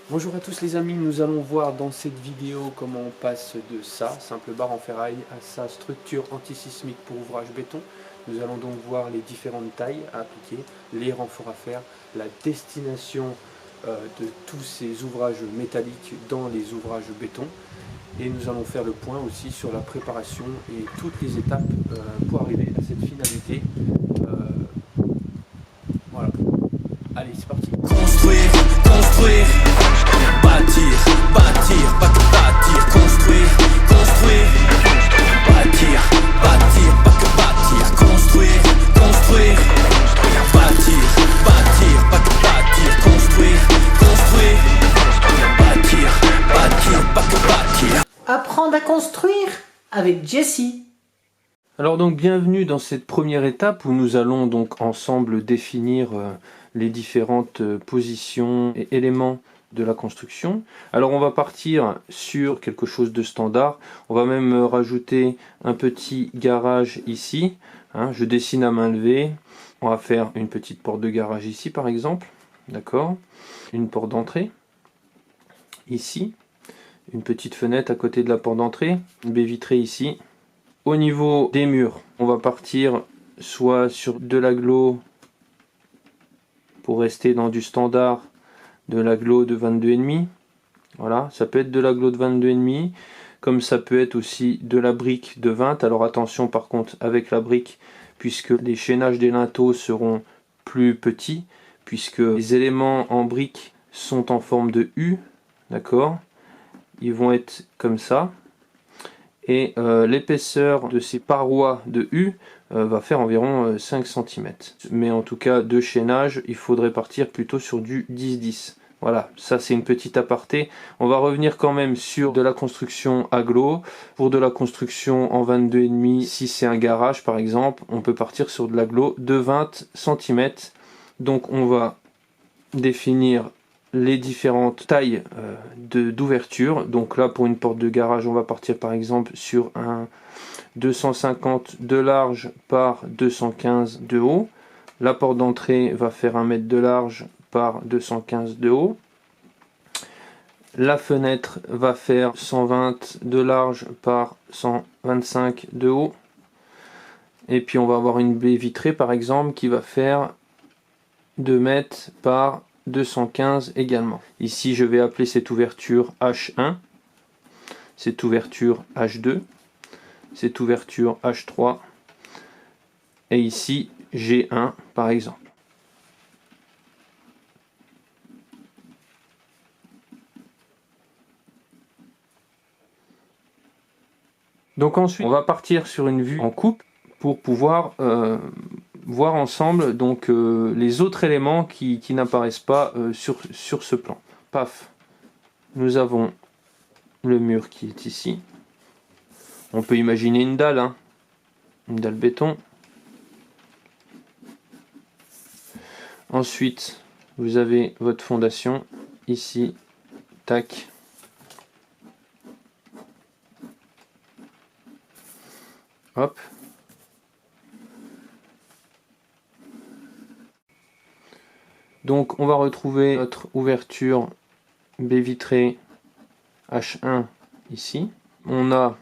Bonjour à tous les amis, nous allons voir dans cette vidéo comment on passe de ça, simple barre en ferraille, à sa structure antisismique pour ouvrage béton. Nous allons donc voir les différentes tailles à appliquer, les renforts à faire, la destination de tous ces ouvrages métalliques dans les ouvrages béton. Et nous allons faire le point aussi sur la préparation et toutes les étapes pour arriver à cette finalité. Voilà. Allez, c'est parti. Construire, construire, bâtir, bâtir, pas que bâtir, construire, construire, bâtir, bâtir, pas que bâtir, construire, construire, bâtir, bâtir, pas que bâtir, construire, construire, bâtir, bâtir, pas que bâtir. Apprendre à construire avec Jessie. Alors donc bienvenue dans cette première étape où nous allons donc ensemble définir les différentes positions et éléments de la construction. Alors on va partir sur quelque chose de standard. On va même rajouter un petit garage ici. Je dessine à main levée. On va faire une petite porte de garage ici par exemple. D'accord. Une porte d'entrée ici. Une petite fenêtre à côté de la porte d'entrée. Une baie vitrée ici. Au niveau des murs, on va partir soit sur de l'agglo pour rester dans du standard, de l'agglo de 22,5. Voilà, ça peut être de l'agglo de 22,5, comme ça peut être aussi de la brique de 20. Alors attention par contre avec la brique, puisque les chaînages des linteaux seront plus petits, puisque les éléments en brique sont en forme de U, d'accord? Ils vont être comme ça. Et l'épaisseur de ces parois de U va faire environ 5 cm. Mais en tout cas, de chaînage, il faudrait partir plutôt sur du 10-10. Voilà, ça c'est une petite aparté. On va revenir quand même sur de la construction agglo. Pour de la construction en 22,5, si c'est un garage par exemple, on peut partir sur de l'agglo de 20 cm. Donc on va définir les différentes tailles d'ouverture. Donc là pour une porte de garage on va partir par exemple sur un 250 de large par 215 de haut. La porte d'entrée va faire 1 mètre de large par 215 de haut. La fenêtre va faire 120 de large par 125 de haut. Et puis on va avoir une baie vitrée par exemple qui va faire 2 mètres par 215 également. Ici je vais appeler cette ouverture H1, cette ouverture H2, cette ouverture H3 et ici G1 par exemple. Donc ensuite on va partir sur une vue en coupe pour pouvoir voir ensemble donc les autres éléments qui n'apparaissent pas sur ce plan. Paf, nous avons le mur qui est ici. On peut imaginer une dalle, une dalle béton. Ensuite, vous avez votre fondation ici, tac. Hop. Donc on va retrouver notre ouverture baie vitrée H1 ici. On a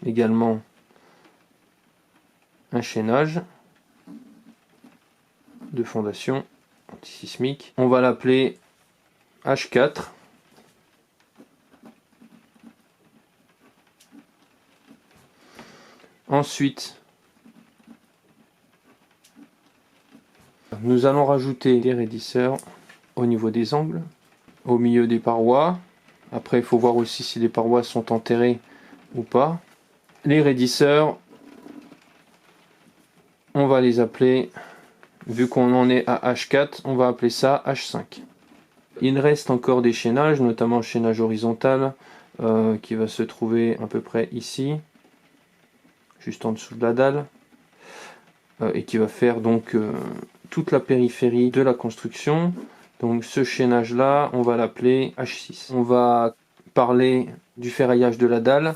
également un chaînage de fondation antisismique. On va l'appeler H4. Ensuite, nous allons rajouter des raidisseurs au niveau des angles, au milieu des parois. Après, il faut voir aussi si les parois sont enterrées ou pas. Les raidisseurs, on va les appeler, vu qu'on en est à H4, on va appeler ça H5. Il reste encore des chaînages, notamment le chaînage horizontal, qui va se trouver à peu près ici, juste en dessous de la dalle, et qui va faire donc toute la périphérie de la construction. Donc ce chaînage là on va l'appeler H6. On va parler du ferraillage de la dalle.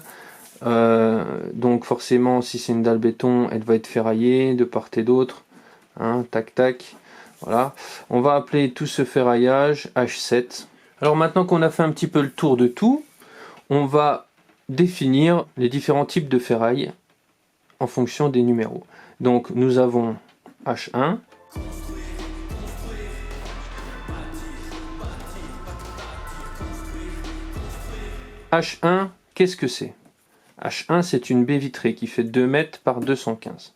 Donc forcément si c'est une dalle béton elle va être ferraillée de part et d'autre, tac tac. Voilà, on va appeler tout ce ferraillage H7. Alors maintenant qu'on a fait un petit peu le tour de tout, on va définir les différents types de ferraille en fonction des numéros. Donc nous avons H1, H1, qu'est-ce que c'est? H1, c'est une baie vitrée qui fait 2 mètres par 215.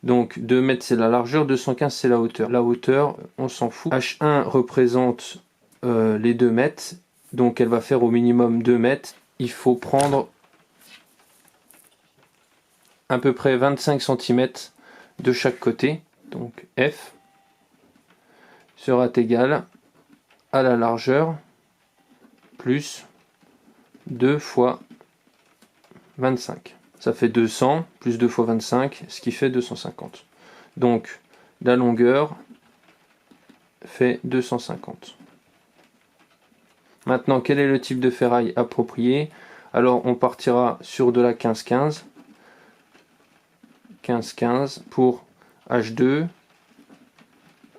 Donc 2 mètres c'est la largeur, 215 c'est la hauteur. La hauteur, on s'en fout. H1 représente les 2 mètres, donc elle va faire au minimum 2 mètres. Il faut prendre à peu près 25 cm de chaque côté. Donc F sera égal à la largeur plus 2 fois 25. Ça fait 200 plus 2 fois 25, ce qui fait 250. Donc la longueur fait 250. Maintenant, quel est le type de ferraille approprié? Alors on partira sur de la 15-15. 15-15 pour H2,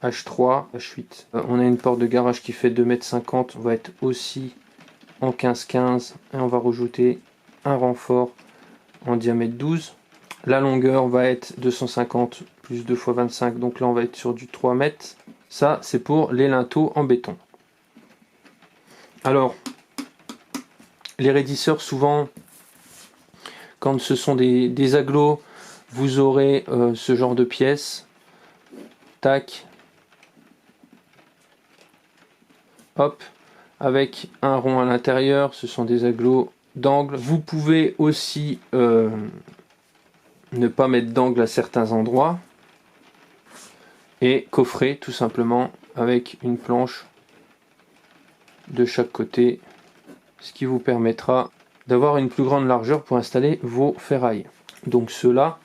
H3, H8. On a une porte de garage qui fait 2,50 m. On va être aussi en 15-15 et on va rajouter un renfort en diamètre 12. La longueur va être 250 plus 2 fois 25, donc là on va être sur du 3 mètres. Ça c'est pour les linteaux en béton. Alors les raidisseurs, souvent quand ce sont des agglos, vous aurez ce genre de pièces. Tac, hop, avec un rond à l'intérieur. Ce sont des agglos d'angle. Vous pouvez aussi ne pas mettre d'angle à certains endroits et coffrer tout simplement avec une planche de chaque côté, ce qui vous permettra d'avoir une plus grande largeur pour installer vos ferrailles. Donc ceux-là,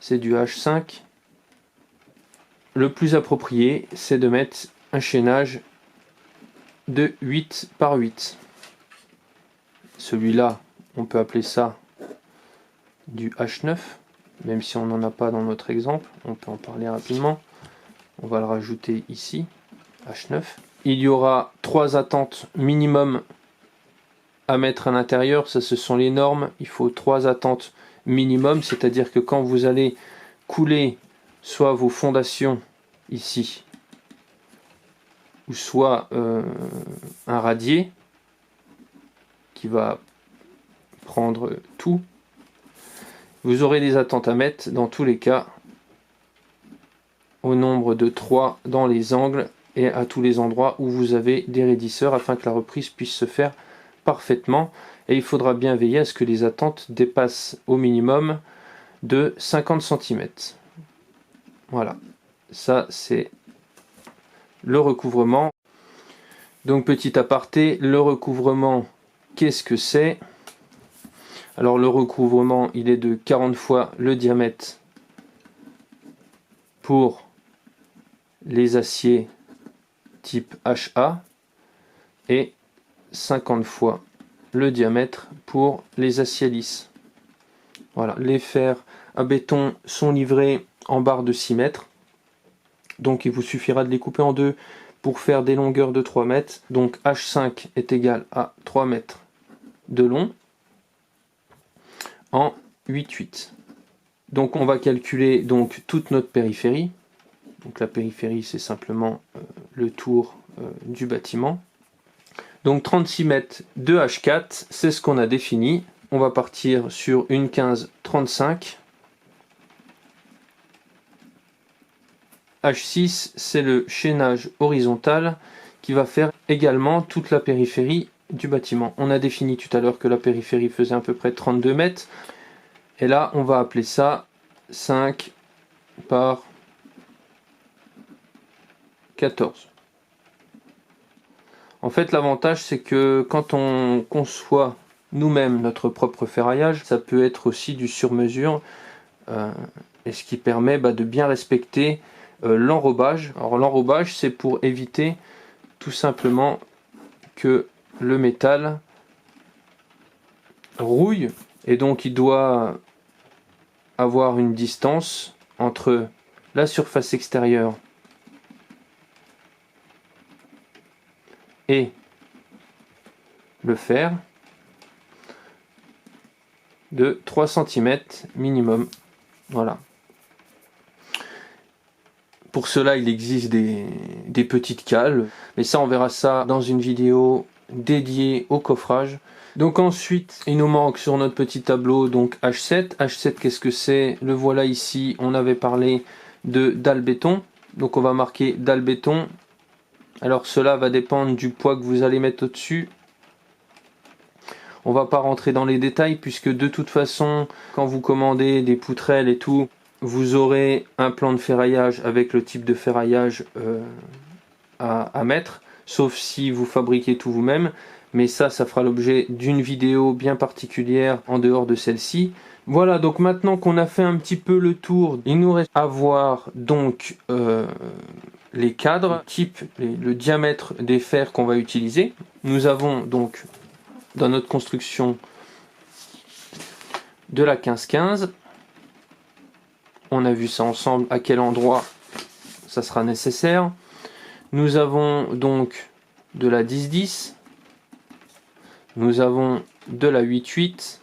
c'est du H5. Le plus approprié, c'est de mettre un chaînage de 8 par 8. Celui-là, on peut appeler ça du H9, même si on n'en a pas dans notre exemple, on peut en parler rapidement. On va le rajouter ici, H9. Il y aura 3 attentes minimum à mettre à l'intérieur, ça ce sont les normes. Il faut 3 attentes minimum, c'est-à-dire que quand vous allez couler soit vos fondations ici, ou soit un radier qui va prendre tout, vous aurez des attentes à mettre dans tous les cas au nombre de 3 dans les angles et à tous les endroits où vous avez des raidisseurs, afin que la reprise puisse se faire parfaitement. Et il faudra bien veiller à ce que les attentes dépassent au minimum de 50 cm. Voilà, ça c'est le recouvrement. Donc petit aparté, le recouvrement, qu'est-ce que c'est? Alors le recouvrement, il est de 40 fois le diamètre pour les aciers type HA et 50 fois le diamètre pour les aciers lisses. Voilà, les fers à béton sont livrés en barres de 6 mètres. Donc il vous suffira de les couper en deux pour faire des longueurs de 3 mètres. Donc H5 est égal à 3 mètres de long en 8,8. Donc on va calculer donc toute notre périphérie. Donc la périphérie, c'est simplement le tour du bâtiment. Donc 36 mètres de H4, c'est ce qu'on a défini. On va partir sur une 15-35. H6, c'est le chaînage horizontal qui va faire également toute la périphérie du bâtiment. On a défini tout à l'heure que la périphérie faisait à peu près 32 mètres. Et là, on va appeler ça 5 par 14. En fait, l'avantage, c'est que quand on conçoit nous-mêmes notre propre ferraillage, ça peut être aussi du sur-mesure, et ce qui permet de bien respecter l'enrobage. Alors l'enrobage, c'est pour éviter tout simplement que le métal rouille, et donc il doit avoir une distance entre la surface extérieure et le fer de 3 cm minimum. Voilà. Pour cela, il existe des petites cales, mais ça, on verra ça dans une vidéo dédiée au coffrage. Donc ensuite, il nous manque sur notre petit tableau donc H7. H7, qu'est-ce que c'est? Le voilà ici, on avait parlé de dalle béton. Donc on va marquer dalle béton. Alors cela va dépendre du poids que vous allez mettre au-dessus. On va pas rentrer dans les détails puisque de toute façon, quand vous commandez des poutrelles et tout, vous aurez un plan de ferraillage avec le type de ferraillage à mettre, sauf si vous fabriquez tout vous-même. Mais ça fera l'objet d'une vidéo bien particulière en dehors de celle-ci. Voilà, donc maintenant qu'on a fait un petit peu le tour, il nous reste à voir donc les cadres, le diamètre des fers qu'on va utiliser. Nous avons donc dans notre construction de la 15-15. On a vu ça ensemble à quel endroit ça sera nécessaire. Nous avons donc de la 10-10. Nous avons de la 8-8.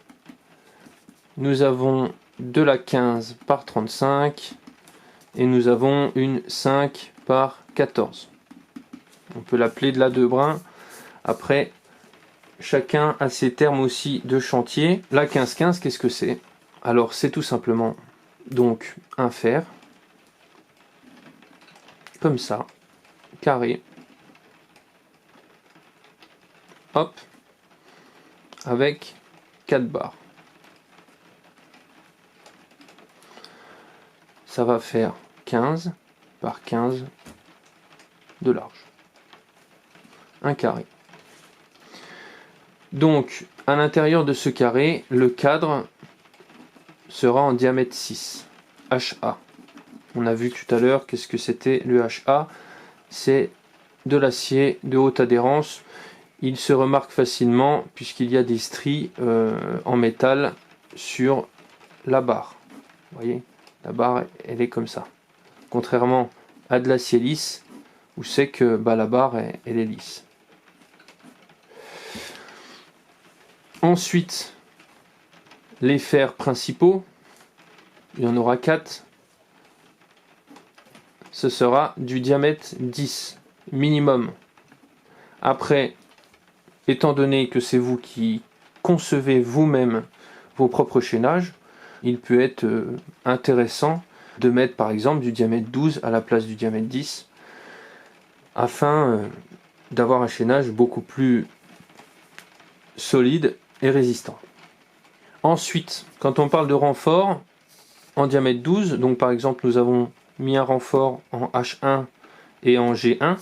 Nous avons de la 15 par 35. Et nous avons une 5 par 14. On peut l'appeler de la 2 brins. Après, chacun a ses termes aussi de chantier. La 15-15, qu'est-ce que c'est? Alors, c'est tout simplement donc un fer, comme ça, carré, hop, avec 4 barres. Ça va faire 15 par 15 de large. Un carré. Donc, à l'intérieur de ce carré, le cadre sera en diamètre 6, HA. On a vu tout à l'heure qu'est-ce que c'était le HA. C'est de l'acier de haute adhérence. Il se remarque facilement puisqu'il y a des stries en métal sur la barre. Vous voyez, la barre, elle est comme ça. Contrairement à de l'acier lisse, où c'est que la barre, elle est lisse. Ensuite, les fers principaux, il y en aura 4. Ce sera du diamètre 10 minimum. Après, étant donné que c'est vous qui concevez vous-même vos propres chaînages, il peut être intéressant de mettre par exemple du diamètre 12 à la place du diamètre 10 afin d'avoir un chaînage beaucoup plus solide et résistant. Ensuite, quand on parle de renfort en diamètre 12, donc par exemple nous avons mis un renfort en H1 et en G1,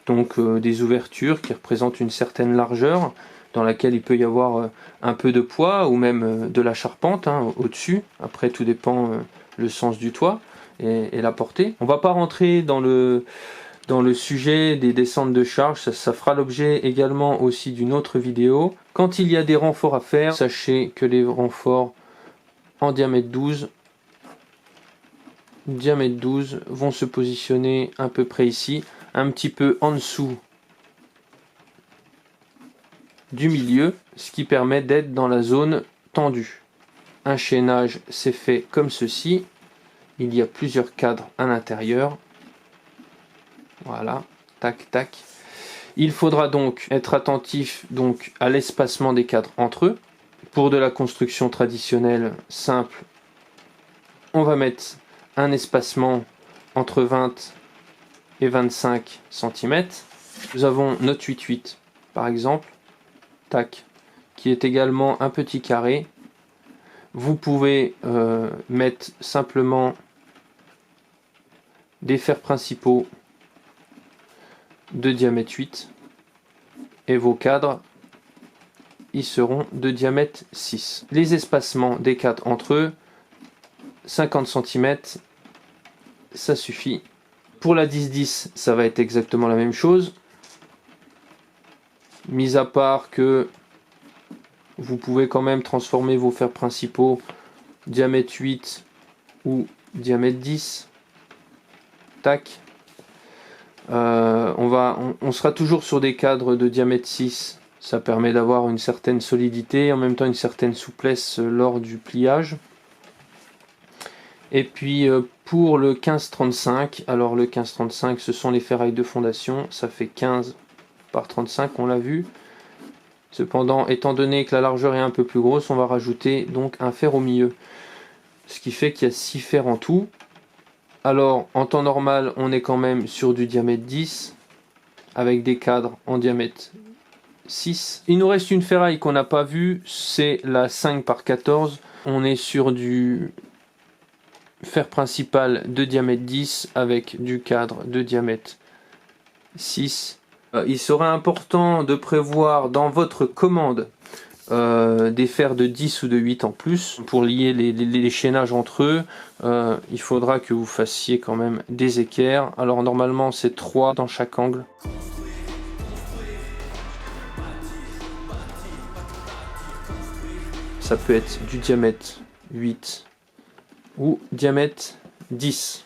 donc des ouvertures qui représentent une certaine largeur dans laquelle il peut y avoir un peu de poids ou même de la charpente au-dessus. Après tout dépend le sens du toit et la portée. On va pas rentrer dans le sujet des descentes de charge, ça fera l'objet également aussi d'une autre vidéo. Quand il y a des renforts à faire, sachez que les renforts en diamètre 12 vont se positionner à peu près ici, un petit peu en dessous du milieu, ce qui permet d'être dans la zone tendue. Un chaînage s'est fait comme ceci, il y a plusieurs cadres à l'intérieur. Voilà, tac tac. Il faudra donc être attentif donc à l'espacement des cadres entre eux. Pour de la construction traditionnelle simple, on va mettre un espacement entre 20 et 25 cm. Nous avons notre 8-8 par exemple, tac, qui est également un petit carré. Vous pouvez mettre simplement des fers principaux de diamètre 8 et vos cadres ils seront de diamètre 6. Les espacements des cadres entre eux, 50 cm, ça suffit. Pour la 10-10, ça va être exactement la même chose, mis à part que vous pouvez quand même transformer vos fers principaux diamètre 8 ou diamètre 10. tac. On sera toujours sur des cadres de diamètre 6. Ça permet d'avoir une certaine solidité, en même temps une certaine souplesse lors du pliage. Et puis pour le 15-35, alors le 15-35 ce sont les ferrailles de fondation, ça fait 15 par 35, on l'a vu. Cependant, étant donné que la largeur est un peu plus grosse, on va rajouter donc un fer au milieu. Ce qui fait qu'il y a 6 fers en tout. Alors en temps normal, on est quand même sur du diamètre 10, avec des cadres en diamètre 6. Il nous reste une ferraille qu'on n'a pas vue, c'est la 5 par 14. On est sur du fer principal de diamètre 10 avec du cadre de diamètre 6. Il serait important de prévoir dans votre commande des fers de 10 ou de 8 en plus pour lier les chaînages entre eux. Il faudra que vous fassiez quand même des équerres. Alors normalement c'est 3 dans chaque angle. Ça peut être du diamètre 8 ou diamètre 10.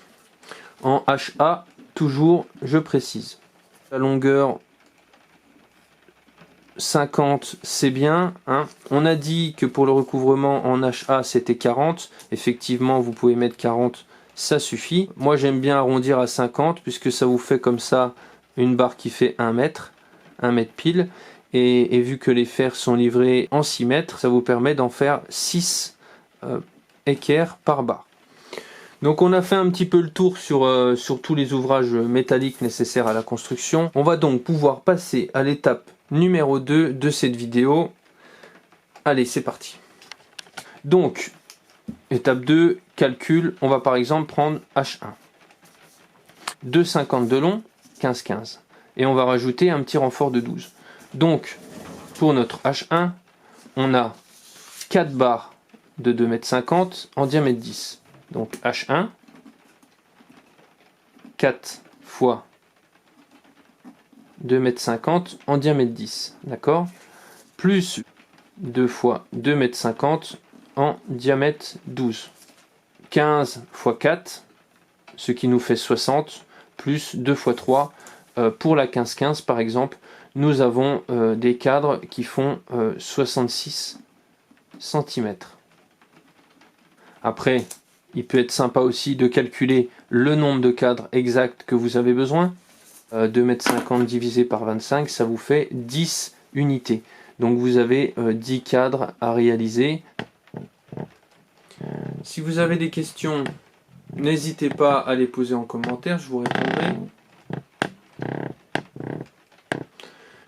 En HA, toujours, je précise. La longueur 50, c'est bien. Hein. On a dit que pour le recouvrement en HA, c'était 40. Effectivement, vous pouvez mettre 40, ça suffit. Moi, j'aime bien arrondir à 50, puisque ça vous fait comme ça une barre qui fait 1 mètre pile. Et vu que les fers sont livrés en 6 mètres, ça vous permet d'en faire 6 équerres par barre. Donc on a fait un petit peu le tour sur tous les ouvrages métalliques nécessaires à la construction. On va donc pouvoir passer à l'étape numéro 2 de cette vidéo. Allez, c'est parti. Donc, étape 2, calcul. On va par exemple prendre H1. 2,50 de long, 15,15. Et on va rajouter un petit renfort de 12. Donc, pour notre H1, on a 4 barres de 2,50 m en diamètre 10. Donc H1, 4 fois 2,50 m en diamètre 10. D'accord? Plus 2 fois 2,50 m en diamètre 12. 15 fois 4, ce qui nous fait 60, plus 2 fois 3. Pour la 15-15 par exemple, nous avons des cadres qui font 66 cm. Après, il peut être sympa aussi de calculer le nombre de cadres exacts que vous avez besoin. 2,50 m divisé par 25, ça vous fait 10 unités. Donc vous avez 10 cadres à réaliser. Si vous avez des questions, n'hésitez pas à les poser en commentaire, je vous répondrai.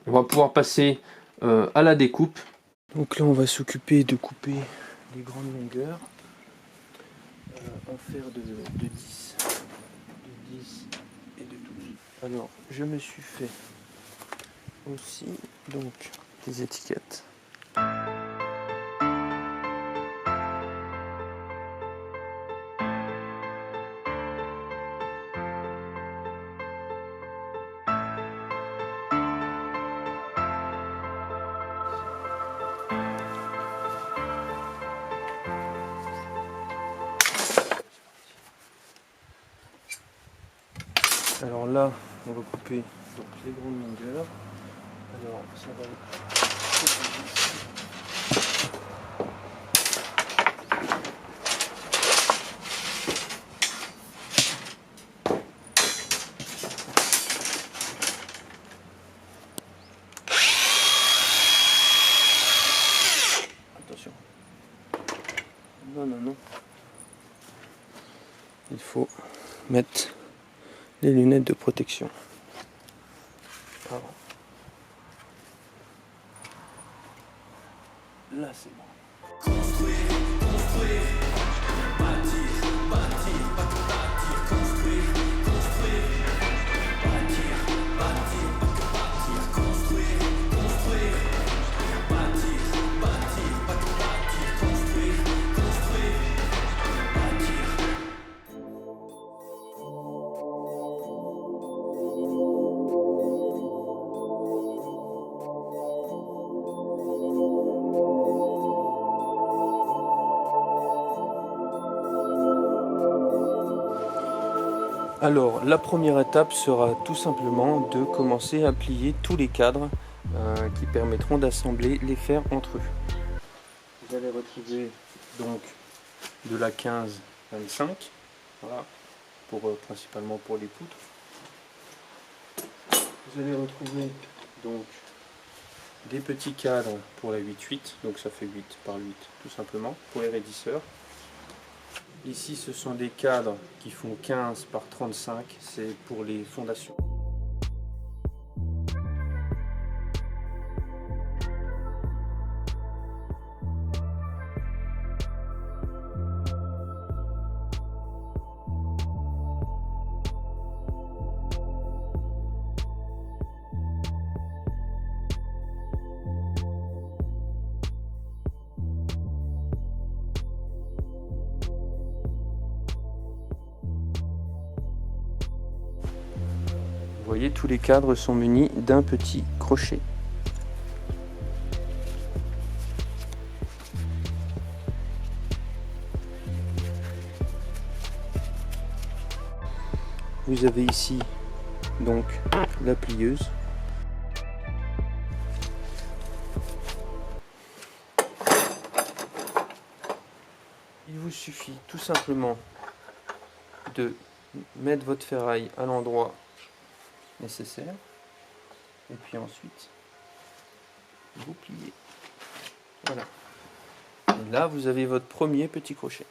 On va pouvoir passer à la découpe. Donc là on va s'occuper de couper les grandes longueurs en fer de 10, de 10 et de 12. Alors je me suis fait aussi donc des étiquettes. Alors là, on va couper donc, les grandes longueurs. Alors ça va être... Attention. Non, non, non. Il faut mettre les lunettes de protection. Alors. Là c'est bon. Construire, construire, bâtir, bâtir, bâtir, construire, construire, bâtir, bâtir, bâtir, construire, construire, bâtir, bâtir, bâtir, construire, construire, bâtir. Alors, la première étape sera tout simplement de commencer à plier tous les cadres qui permettront d'assembler les fers entre eux. Vous allez retrouver donc de la 15-25, voilà, principalement pour les poutres. Vous allez retrouver donc des petits cadres pour la 8-8, donc ça fait 8 par 8 tout simplement, pour les raidisseurs. Ici ce sont des cadres qui font 15 par 35, c'est pour les fondations. Vous voyez, tous les cadres sont munis d'un petit crochet. Vous avez ici donc la plieuse. Il vous suffit tout simplement de mettre votre ferraille à l'endroit nécessaire et puis ensuite vous pliez. Voilà. Et là vous avez votre premier petit crochet.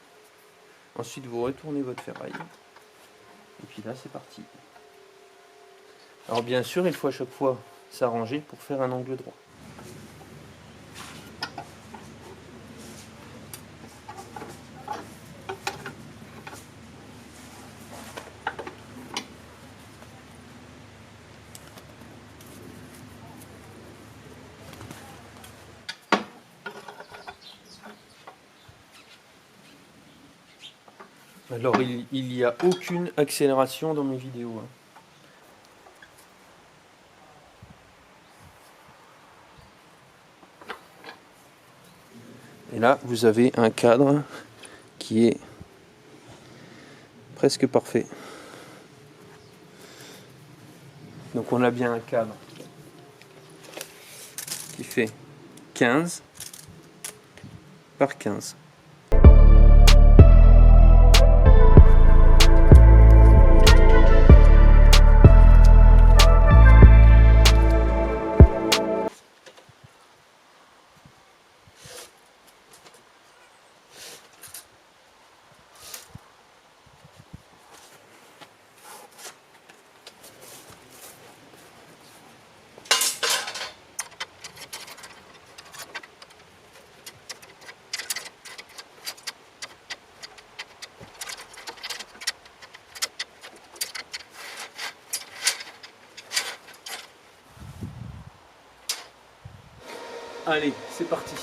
Ensuite vous retournez votre ferraille et puis là c'est parti. Alors bien sûr il faut à chaque fois s'arranger pour faire un angle droit. Alors il n'y a aucune accélération dans mes vidéos. Et là vous avez un cadre qui est presque parfait. Donc on a bien un cadre qui fait 15 par 15. Allez, c'est parti.